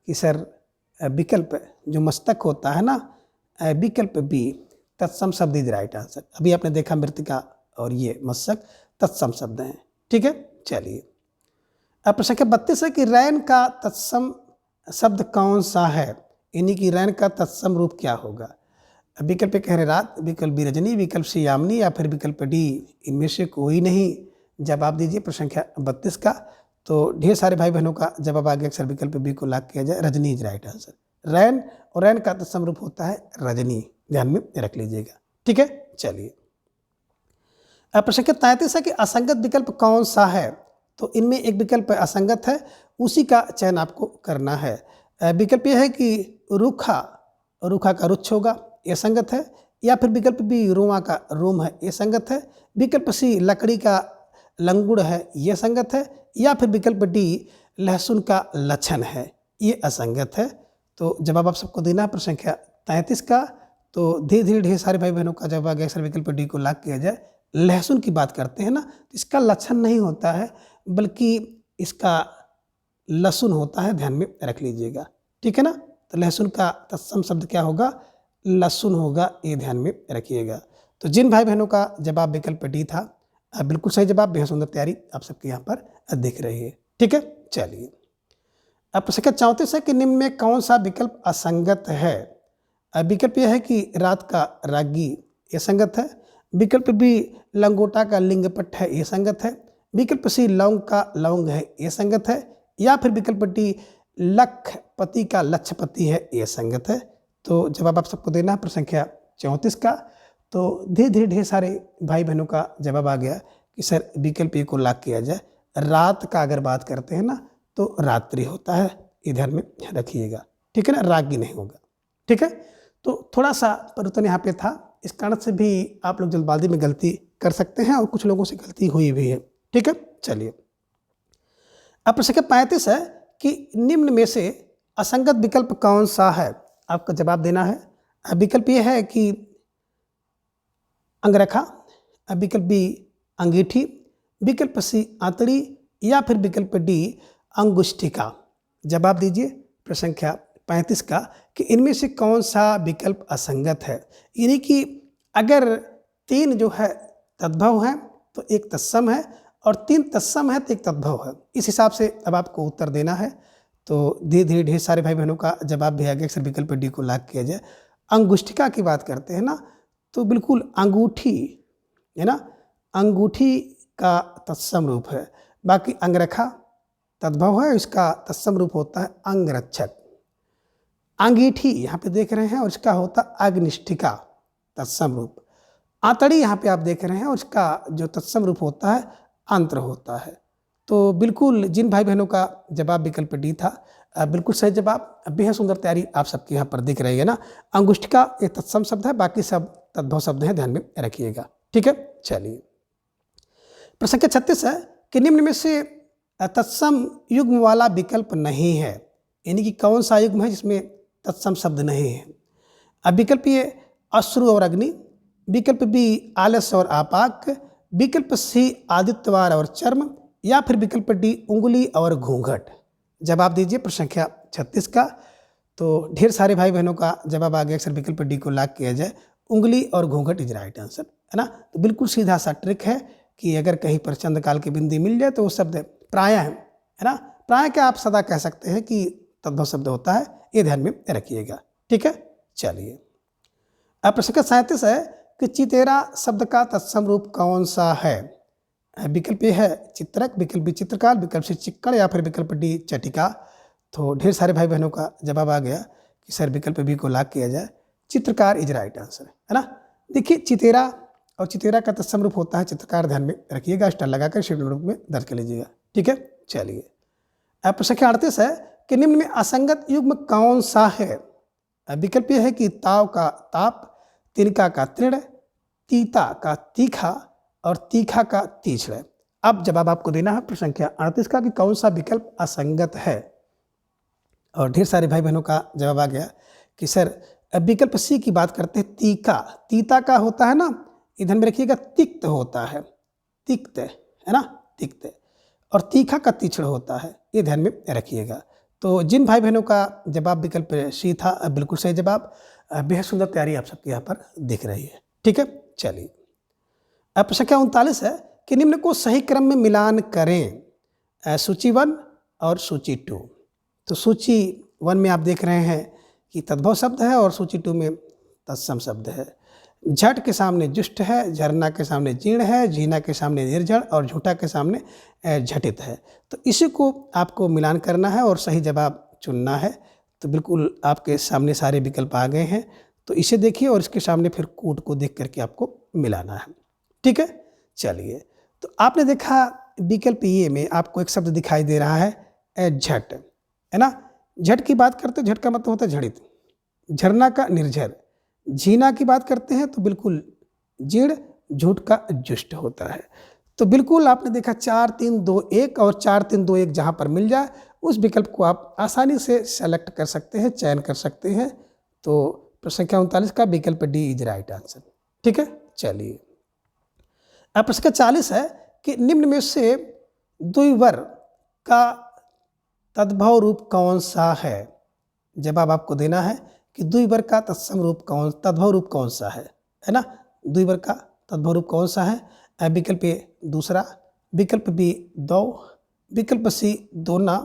कि सर विकल्प जो मस्तक होता है ना, विकल्प बी तत्सम शब्द इज राइट आंसर। अभी आपने देखा मृतिका और ये मत्स्यक तत्सम शब्द हैं। ठीक है, चलिए। अब प्रश्न संख्या 32 है कि रैन का तत्सम शब्द कौन सा है, यानी कि रैन का तत्सम रूप क्या होगा। विकल्प कह रहे रात, विकल्प बी रजनी, विकल्प सी यामिनी या फिर विकल्प डी इनमें से कोई नहीं। जवाब दीजिए प्रश्न संख्या 32 का। तो ढेर सारे भाई बहनों का जवाब आ गया, अक्सर विकल्प बी को लॉक किया जाए, रजनी इज राइट आंसर। रैन और रैन का तत्सम रूप होता है रजनी, ध्यान में रख लीजिएगा। ठीक है, चलिए। अब प्रश्न संख्या 33 है कि असंगत विकल्प कौन सा है। तो इनमें एक विकल्प असंगत है, उसी का चयन आपको करना है। विकल्प यह है कि रूखा, रूखा का रुक्ष होगा, ये संगत है। या फिर विकल्प बी रोमा का रोम है, ये संगत है। विकल्प सी लकड़ी का लंगुड़ है, ये संगत है। या फिर विकल्प डी लहसुन का लक्षण है, ये असंगत है। तो जवाब आप सबको देना है प्रश्न संख्या 33 का। तो धीरे धीरे ढेर सारे भाई बहनों का जवाब आ गया, अक्सर विकल्प डी को लॉक किया जाए। लहसुन की बात करते हैं ना, तो इसका लक्षण नहीं होता है बल्कि इसका लहसुन होता है, ध्यान में रख लीजिएगा। ठीक है ना। तो लहसुन का तत्सम शब्द क्या होगा, लहसुन होगा, ये ध्यान में रखिएगा। तो जिन भाई बहनों का जवाब विकल्प डी था, बिल्कुल सही जवाब, बेहद सुंदर तैयारी आप सबके यहाँ पर दिख रही है। ठीक है, चलिए। अब प्रश्न संख्या 34 है कि निम्न में कौन सा विकल्प असंगत है। विकल्प यह है कि रात का रागी, ये संगत है। विकल्प बी लंगोटा का लिंगपट है, ये संगत है। विकल्प सी लौंग का लौंग है, ये संगत है। या फिर विकल्प डी लखपति का लक्षपति है, ये संगत है। तो जवाब आप सबको देना है प्रश्न संख्या 34 का। तो धीरे धीरे ढेर सारे भाई बहनों का जवाब आ गया कि सर विकल्प ए को लॉक किया जाए। रात का अगर बात करते हैं ना, तो रात्रि होता है, ये ध्यान में रखिएगा। ठीक है ना, रागी नहीं होगा। ठीक है। तो थोड़ा सा परिवर्तन यहाँ पे था, इस कारण से भी आप लोग जल्दबाजी में गलती कर सकते हैं और कुछ लोगों से गलती हुई भी है। ठीक है, चलिए। अब प्रश्न संख्या 35 है कि निम्न में से असंगत विकल्प कौन सा है, आपका जवाब देना है। विकल्प ये है कि अंगरखा, विकल्प बी अंगीठी, विकल्प सी आंतड़ी या फिर विकल्प डी अंगुष्ठिका। जवाब दीजिए प्रश्न संख्या 35 का कि इनमें से कौन सा विकल्प असंगत है। यानी कि अगर 3 जो है तद्भव है तो एक तत्सम है, और 3 तत्सम है तो एक तद्भव है। इस हिसाब से अब आपको उत्तर देना है। तो धीरे धीरे ढेर सारे भाई बहनों का जवाब भी आ गया, अक्सर विकल्प डी को लॉक किया जाए। अंगुष्ठिका की बात करते हैं ना, तो बिल्कुल अंगूठी है ना, अंगूठी का तत्सम रूप है। बाकी अंगरखा तद्भव है, इसका तत्सम रूप होता है अंगरक्षक। अंगीठी यहाँ पे देख रहे हैं और इसका होता अग्निष्ठिका तत्सम रूप। आंतड़ी यहाँ पे आप देख रहे हैं और इसका जो तत्सम रूप होता है अंतर होता है। तो बिल्कुल जिन भाई बहनों का जवाब विकल्प डी था, बिल्कुल सही जवाब, बेहद सुंदर तैयारी आप सबके यहाँ पर दिख रही है ना। अंगुष्ठिका एक तत्सम शब्द है, बाकी सब तद्भव शब्द हैं, ध्यान में रखिएगा। ठीक है, चलिए। प्रश्न संख्या 36 है कि निम्न में से तत्सम युग्म वाला विकल्प नहीं है, यानी कि कौन सा युग्म है जिसमें तत्सम शब्द नहीं है। अब विकल्प ये अश्रु और अग्नि, विकल्प बी आलस्य और आपाक, विकल्प सी आदित्यवार और चर्म, या फिर विकल्प डी उंगली और घूंघट। जवाब दीजिए प्रश्न संख्या 36 का। तो ढेर सारे भाई बहनों का जवाब आ गया, अक्सर विकल्प डी को लॉक किया जाए, उंगली और घूंघट इज राइट आंसर, है ना। तो बिल्कुल सीधा सा ट्रिक है कि अगर कहीं पर चंद्रकाल की बिंदी मिल जाए तो वो शब्द प्राय है ना। प्राय क्या आप सदा कह सकते हैं कि तद्भव शब्द होता है, ये ध्यान में रखिएगा, ठीक है। चलिए अब प्रश्न संख्या 37 है कि चितेरा शब्द का तत्सम रूप कौन सा है। विकल्प ए है चित्रक, विकल्प बी चित्रकार, विकल्प सी चिक्कड़, या फिर विकल्प डी चटिका। तो ढेर सारे भाई बहनों का जवाब आ गया कि सर विकल्प बी को लॉक किया जाए, चित्रकार इज राइट आंसर, है ना। देखिए चितेरा और चितेरा का तत्सम रूप होता है चित्रकार, ध्यान में रखिएगा, स्टार लगाकर शेड्यूल रूप में दर्ज कर लीजिएगा, ठीक है। चलिए अब प्रश्न संख्या 38 है कि निम्न में असंगत युग्म कौन सा है। विकल्प यह है कि ताव का ताप, तिनका का तृण, तीता का तीखा और तीखा का तीछड़। अब जवाब आपको देना है प्रश्न संख्या 38 का कि कौन सा विकल्प असंगत है। और ढेर सारे भाई बहनों का जवाब आ गया कि सर विकल्प सी की बात करते हैं, तीखा, तीता का होता है ना, इधर में रखिएगा तिक्त होता है, तिक्त है ना, तिक्त, और तीखा का तीछड़ होता है, ये ध्यान में रखिएगा। तो जिन भाई बहनों का जवाब विकल्प सी था, बिल्कुल सही जवाब, बेहद सुंदर तैयारी आप सबके यहाँ पर दिख रही है, ठीक है। चलिए अब प्रश्न संख्या 39 है कि निम्न को सही क्रम में मिलान करें। सूची 1 और सूची 2। तो सूची 1 में आप देख रहे हैं कि तद्भव शब्द है और सूची 2 में तत्सम शब्द है। झट के सामने जुष्ट है, झरना के सामने जीर्ण है, झीना के सामने निर्जण और झूठा के सामने झटित है। तो इसी को आपको मिलान करना है और सही जवाब चुनना है। तो बिल्कुल आपके सामने सारे विकल्प आ गए हैं, तो इसे देखिए और इसके सामने फिर कूट को देख करके आपको मिलाना है, ठीक है। चलिए तो आपने देखा विकल्प ये में आपको एक शब्द दिखाई दे रहा है झट, है ना। झट की बात करते हैं, झट का मतलब होता है झड़ित, झरना का निर्झर, झीना की बात करते हैं तो बिल्कुल जीर्ण, झूठ का जुष्ट होता है। तो बिल्कुल आपने देखा 4 3 2 1 और 4 3 2 1 जहाँ पर मिल जाए उस विकल्प को आप आसानी से सेलेक्ट कर सकते हैं, चयन कर सकते हैं। तो प्रश्न संख्या 39 का विकल्प डी इज राइट आंसर, ठीक है। चलिए अब प्रश्न 40 है कि निम्न में से द्विवर का तद्भव रूप कौन सा है। जवाब आपको देना है कि द्विवर का तत्सम रूप तद्भव रूप कौन सा है ना। द्विवर का तद्भव रूप कौन सा है। विकल्प ए दूसरा, विकल्प बी दो, विकल्प सी दोना,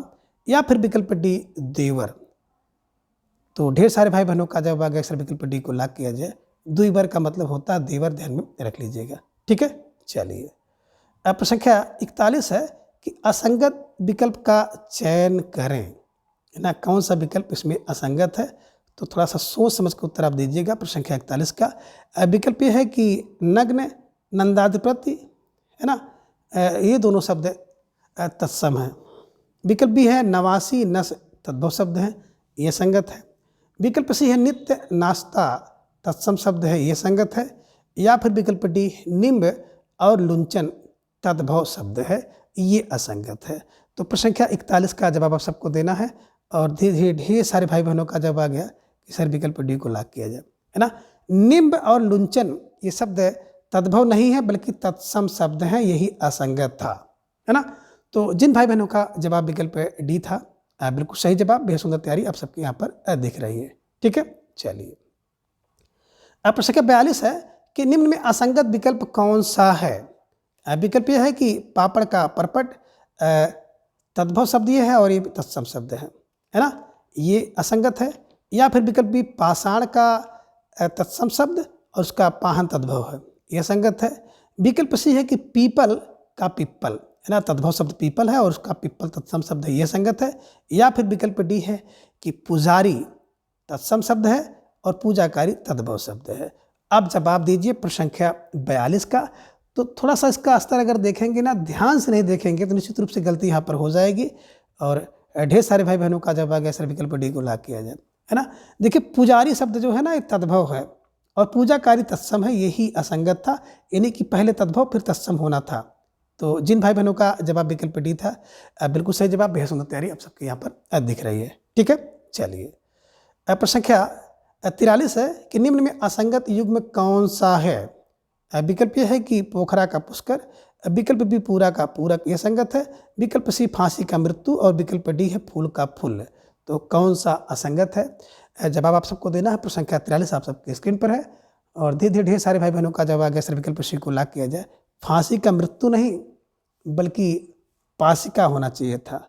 या फिर विकल्प डी देवर। तो ढेर सारे भाई बहनों का जवाब आ गया, अक्सर विकल्प डी को लॉक किया जाए, द्विवर का मतलब होता है देवर, ध्यान में रख लीजिएगा, ठीक है। चलिए अब प्रश्न संख्या 41 है कि असंगत विकल्प का चयन करें, है ना। कौन सा विकल्प इसमें असंगत है, तो थोड़ा सा सोच समझ के उत्तर आप दीजिएगा। प्रश्न संख्या 41 का विकल्प ये है कि नग्न, नंदाधिपति, है ना, ये दोनों शब्द तत्सम हैं। विकल्प बी है नवासी, नस तद्भव शब्द हैं, ये संगत है। विकल्प सी है नित्य, नाश्ता तत्सम शब्द है, ये संगत है। या फिर विकल्प डी निम्ब और लुंचन तद्भव शब्द है, ये असंगत है। तो प्रश्न संख्या 41 का जवाब आप सबको देना है और धीरे धीरे ढेर सारे भाई बहनों का जवाब आ गया कि सर विकल्प डी को लॉक किया जाए, है ना। निम्ब और लुंचन ये शब्द तद्भव नहीं है बल्कि तत्सम शब्द हैं, यही असंगत था, है ना। तो जिन भाई बहनों का जवाब विकल्प डी था, बिल्कुल सही जवाब, बेहद सुंदर तैयारी आप सबके यहाँ पर दिख रही है, ठीक है। चलिए अब प्रश्न संख्या 42 है कि निम्न में असंगत विकल्प कौन सा है। विकल्प यह है कि पापड़ का परपट तद्भव शब्द ये है और ये तत्सम शब्द है ना, ये असंगत है। या फिर विकल्प बी पाषाण का तत्सम शब्द और उसका पाहन तद्भव है, यह संगत है। विकल्प सी है कि पीपल का पिप्पल, है ना, तद्भव शब्द पीपल है और उसका पिप्पल तत्सम शब्द है, यह संगत है। या फिर विकल्प डी है कि पुजारी तत्सम शब्द है और पूजाकारी तद्भव शब्द है। अब जवाब दीजिए प्रश्न संख्या 42 का। तो थोड़ा सा इसका स्तर अगर देखेंगे ना, ध्यान से नहीं देखेंगे तो निश्चित रूप से गलती यहाँ पर हो जाएगी और ढेर सारे भाई बहनों का जवाब आ गया सर विकल्प डी को लॉक किया जाए, है ना। देखिए पुजारी शब्द जो है ना ये तद्भव है और पूजाकारी तत्सम है, यही असंगत था, यानी कि पहले तद्भव फिर तत्सम होना था। तो जिन भाई बहनों का जवाब विकल्प डी था, बिल्कुल सही जवाब, बेहद सुंदर तैयारी आप सबके यहाँ पर दिख रही है, ठीक है। चलिए प्रश्न संख्या 43 है कि निम्न में असंगत युग्म कौन सा है। विकल्प ये है कि पोखरा का पुष्कर, विकल्प बी पूरा का पूरक, ये संगत है। विकल्प सी फांसी का मृत्यु और विकल्प डी है फूल का फूल। तो कौन सा असंगत है? जवाब आप सबको देना है। प्रश्न संख्या 43 आप सबके स्क्रीन पर है और धीरे धीरे ढेर सारे भाई बहनों का जवाब आ गया। सर विकल्प सी को लॉक किया जाए। फांसी का मृत्यु नहीं बल्कि पासिका होना चाहिए था,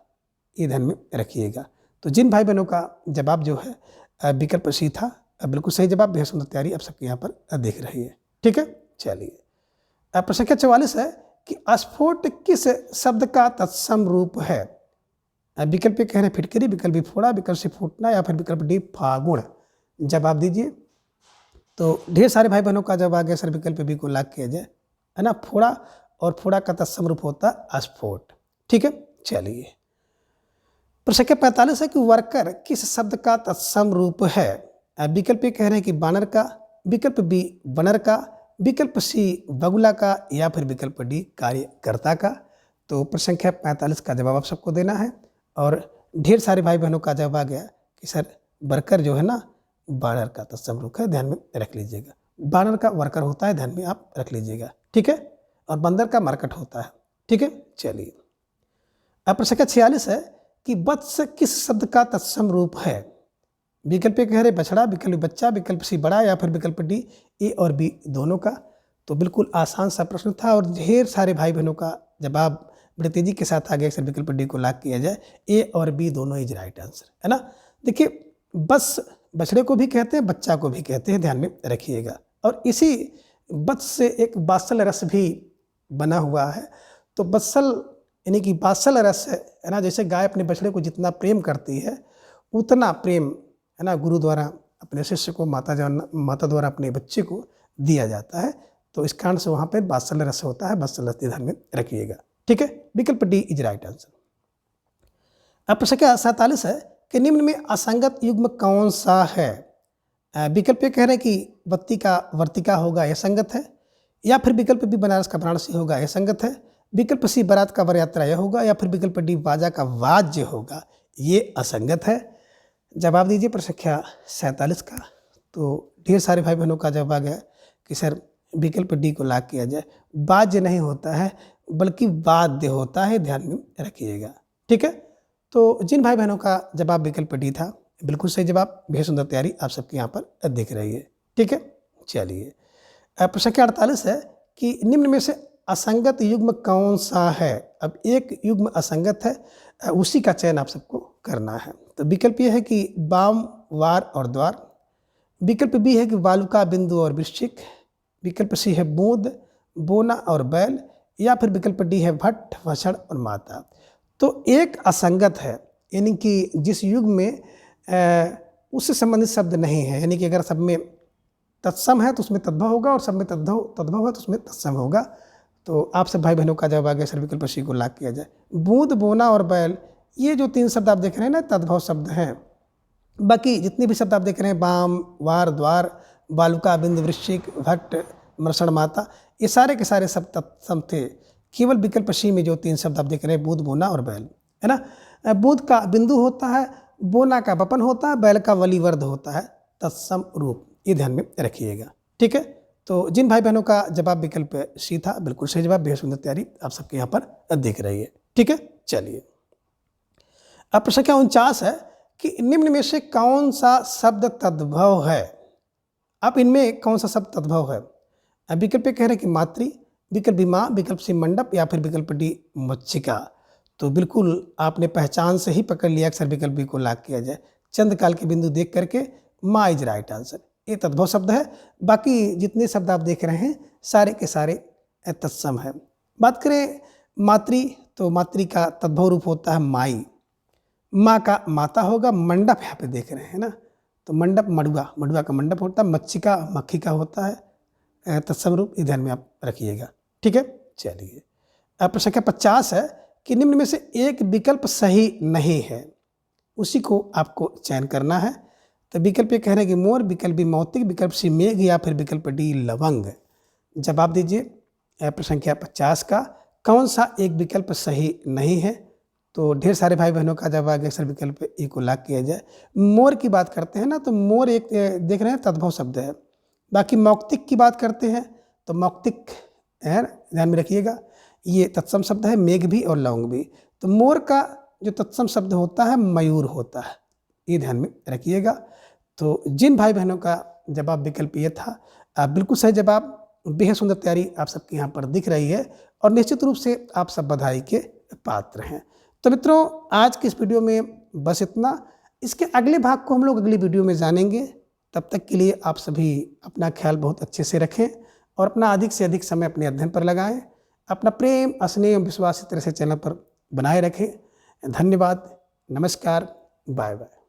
ये ध्यान में रखिएगा। तो जिन भाई बहनों का जवाब जो है विकल्प सी था, बिल्कुल सही जवाब, बेहद सुंदर तैयारी आप सबके यहाँ पर दिख रही है। ठीक है, चलिए। प्रश्न संख्या 44 है कि स्फोट किस शब्द का तत्सम रूप है? विकल्प कह रहे हैं फिटकरी, विकल्प बी फोड़ा, विकल्प सी फूटना या फिर विकल्प डी फागुण। जवाब दीजिए। तो ढेर सारे भाई बहनों का जवाब आ गया। सर विकल्प बी को लॉक किया जाए, है ना। फोड़ा, और फोड़ा का तत्सम रूप होता है स्फोट। ठीक है, चलिए। प्रश्न संख्या 45 है कि वर्कर किस शब्द का तत्सम रूप है? विकल्प कह रहे हैं कि बानर का, विकल्प बी बनर का, विकल्प सी बगुला का या फिर विकल्प डी कार्यकर्ता का। तो प्रश्न संख्या 45 का जवाब आप सबको देना है और ढेर सारे भाई बहनों का जवाब आ गया कि सर वर्कर जो है ना बानर का तत्सम रूप है, ध्यान में रख लीजिएगा। बानर का वर्कर होता है, ध्यान में आप रख लीजिएगा। ठीक है, और बंदर का मरकट होता है। ठीक है, चलिए। अब प्रश्न संख्या 46 है कि वत्स किस शब्द का तत्सम रूप है? विकल्प कह रहे बछड़ा, विकल्प बच्चा, विकल्प सी बड़ा या फिर विकल्प डी ए और बी दोनों का। तो बिल्कुल आसान सा प्रश्न था और ढेर सारे भाई बहनों का जवाब बड़े तेजी के साथ आ गया। सर विकल्प डी को लॉक किया जाए। ए और बी दोनों इज राइट आंसर, है ना। देखिए, बस बछड़े को भी कहते हैं, बच्चा को भी कहते हैं, ध्यान में रखिएगा। और इसी बत्स से एक बात्सल रस भी बना हुआ है। तो बत्सल यानी कि बात्सल रस है ना। जैसे गाय अपने बछड़े को जितना प्रेम करती है उतना प्रेम, है ना, गुरु द्वारा अपने शिष्य को, माता द्वारा अपने बच्चे को दिया जाता है। तो इस कारण से वहाँ पे बात्सल रस होता है। बात्सल रस ध्यान में रखिएगा। ठीक है, विकल्प डी इज राइट आंसर। अब प्रश्न संख्या 47 है कि निम्न में असंगत युग्म कौन सा है? विकल्प कह रहे हैं कि बत्ती का वर्तिका होगा, यह संगत है। या फिर विकल्प बी बनारस का वाराणसी होगा, यह संगत है। विकल्प सी बारात का वर यात्रा यह होगा या फिर विकल्प डी बाजा का वाद्य होगा, ये असंगत है। जवाब दीजिए प्रश्न संख्या 47 का। तो ढेर सारे भाई बहनों का जवाब आ गया कि सर विकल्प डी को लॉक किया जाए। वाद्य नहीं होता है बल्कि वाद्य होता है, ध्यान में रखिएगा। ठीक है, तो जिन भाई बहनों का जवाब विकल्प डी था, बिल्कुल सही जवाब, बेहद सुंदर तैयारी आप सबके यहाँ पर दिख रही है। ठीक है, चलिए। प्रश्न संख्या 48 है कि निम्न में से असंगत युग्म कौन सा है? अब एक युग्म असंगत है, उसी का चयन आप सबको करना है। तो विकल्प ये है कि बाम, वार और द्वार। विकल्प बी है कि बालुका, बिंदु और वृश्चिक। विकल्प सी है बूंद, बोना और बैल या फिर विकल्प डी है भट्ट, वषण और माता। तो एक असंगत है यानी कि जिस युग में उससे संबंधित शब्द नहीं है, यानी कि अगर सब में तत्सम है तो उसमें तद्भव होगा और सब में तद्भव है तो उसमें तत्सम होगा। तो आप सब भाई बहनों का जवाब आ गया। सर विकल्प सी को लॉक किया जाए। बूंद, बोना और बैल, ये जो 3 शब्द आप देख रहे हैं ना, तद्भव शब्द हैं। बाकी जितने भी शब्द आप देख रहे हैं, बाम, वार, द्वार, बालुका, बिंदु, वृश्चिक, भट्ट, मृषण, माता, ये सारे के सारे सब तत्सम थे। केवल विकल्प सी में जो 3 शब्द आप देख रहे हैं, बूंद, बोना और बैल, है ना। बूंद का बिंदु होता है, बोना का बपन होता है, बैल का वलिवर्ध होता है, तत्सम रूप, ये ध्यान में रखिएगा। ठीक है, तो जिन भाई बहनों का जवाब विकल्प सी था, बिल्कुल सही जवाब, बेहद सुंदर तैयारी आप सबके यहाँ पर दिख रही है। ठीक है, चलिए। अब प्रश्न संख्या 49 है कि निम्न में से कौन सा शब्द तद्भव है? अब इनमें कौन सा शब्द तद्भव है? विकल्प कह रहे हैं कि मातृ, विकल्प बी माँ, विकल्प सी मंडप या फिर विकल्प डी मच्छिका। तो बिल्कुल आपने पहचान से ही पकड़ लिया। अक्सर विकल्प बी को लॉक किया जाए। चंद काल के बिंदु देख करके माँ इज राइट आंसर, ये तद्भव शब्द है। बाकी जितने शब्द आप देख रहे हैं सारे के सारे तत्सम है। बात करें मातृ, तो मातृ का तद्भव रूप होता है माई। माँ का माता होगा। मंडप यहाँ पे देख रहे हैं ना, तो मंडप मड़ुआ, मड़ुआ का मंडप होता है। मच्छिका मक्खी का होता है तत्सम रूप, ये ध्यान में आप रखिएगा। ठीक है, चलिए। अब प्रश्न संख्या 50 है कि निम्न में से एक विकल्प सही नहीं है, उसी को आपको चयन करना है। तो विकल्प ये कह रहे हैं कि मोर, विकल्प बी मौतिक, विकल्प सी मेघ या फिर विकल्प डी लवंग। जवाब दीजिए प्रश्न संख्या 50 का। कौन सा एक विकल्प सही नहीं है? तो ढेर सारे भाई बहनों का जवाब आ गया। सर विकल्प ए को लॉक किया जाए। मोर की बात करते हैं ना, तो मोर एक देख रहे हैं तद्भव शब्द है। बाकी मौक्तिक की बात करते हैं तो मौक्तिक है, ध्यान में रखिएगा। ये तत्सम शब्द है, मेघ भी और लौंग भी। तो मोर का जो तत्सम शब्द होता है मयूर होता है, ये ध्यान में रखिएगा। तो जिन भाई बहनों का जवाब विकल्प ये था, बिल्कुल सही जवाब। बेहद सुंदर तैयारी आप सबके यहाँ पर दिख रही है और निश्चित रूप से आप सब बधाई के पात्र हैं। तो मित्रों, आज की इस वीडियो में बस इतना। इसके अगले भाग को हम लोग अगली वीडियो में जानेंगे। तब तक के लिए आप सभी अपना ख्याल बहुत अच्छे से रखें और अपना अधिक से अधिक समय अपने अध्ययन पर लगाएं। अपना प्रेम, स्नेह और विश्वास इस तरह से चैनल पर बनाए रखें। धन्यवाद, नमस्कार, बाय बाय।